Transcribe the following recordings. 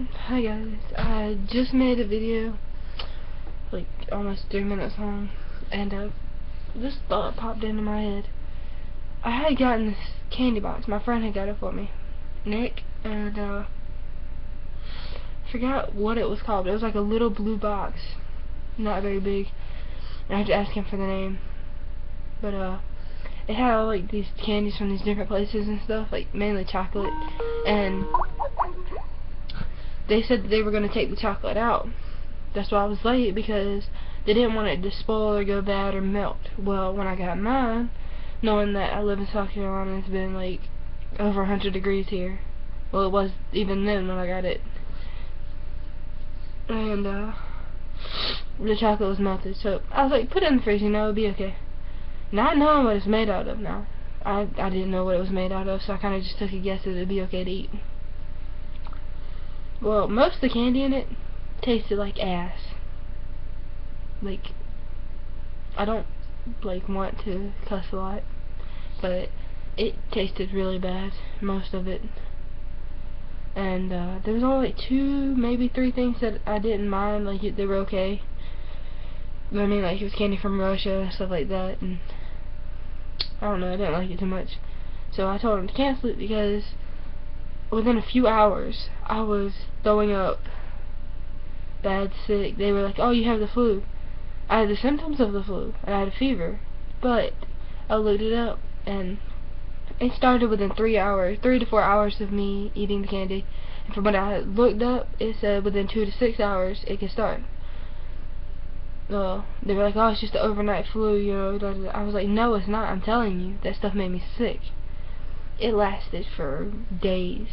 Hi guys, I just made a video, like almost 3 minutes long, and this thought popped into my head. I had gotten this candy box, my friend had got it for me, Nick, and forgot what it was called, but it was like a little blue box, not very big, and I had to ask him for the name, but it had all like these candies from these different places and stuff, like mainly chocolate, and they said that they were going to take the chocolate out. That's why I was late, because they didn't want it to spoil or go bad or melt. Well, when I got mine, knowing that I live in South Carolina, it's been like over 100 degrees here. Well, it was even then when I got it. And the chocolate was melted, so I was like, put it in the freezer, it'll be okay. Not knowing what it's made out of now. I didn't know what it was made out of, so I kind of just took a guess that it'd be okay to eat. Well, most of the candy in it tasted like ass. Like, I don't like want to cuss a lot, but it tasted really bad, most of it. And there was only like 2, maybe 3 things that I didn't mind, like they were okay. But I mean, like it was candy from Russia and stuff like that, and I don't know, I didn't like it too much. So I told them to cancel it, because within a few hours I was throwing up, bad, sick. They were like, oh, you have the flu. I had the symptoms of the flu, and I had a fever, but I looked it up, and it started within 3 to 4 hours of me eating the candy. And from what I had looked up, it said within 2 to 6 hours it could start. Well, they were like, oh, it's just the overnight flu, you know. Da, da, da. I was like, no, it's not. I'm telling you, that stuff made me sick. It lasted for days,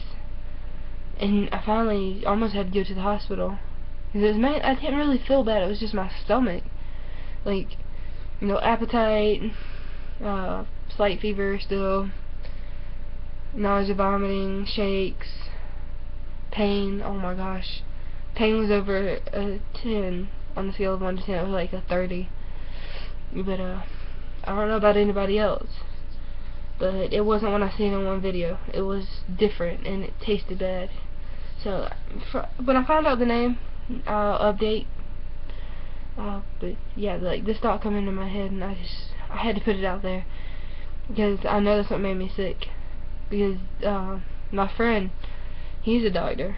and I finally almost had to go to the hospital. Because I didn't really feel bad. It was just my stomach. Like, you know, appetite, slight fever still, nausea, vomiting, shakes, pain. Oh my gosh. Pain was over a 10 on the scale of 1 to 10. It was like a 30. But, I don't know about anybody else, but it wasn't when I seen it on one video. It was different, and it tasted bad. So, when I found out the name, I'll update. But yeah, like this thought come into my head, and I had to put it out there, because I know that's what made me sick. Because my friend, he's a doctor,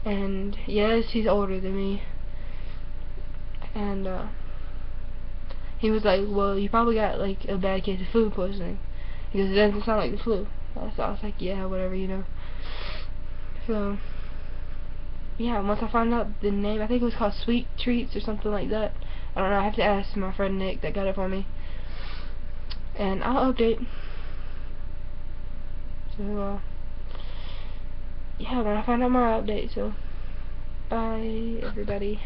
and yes, he's older than me, and he was like, well, you probably got like a bad case of food poisoning, because it doesn't sound like the flu. So I was like, yeah, whatever, you know. So yeah, once I found out the name, I think it was called Sweet Treats or something like that. I don't know, I have to ask my friend Nick that got it for me. And I'll update. So, yeah, when I find out more, I'll update. So, bye, everybody.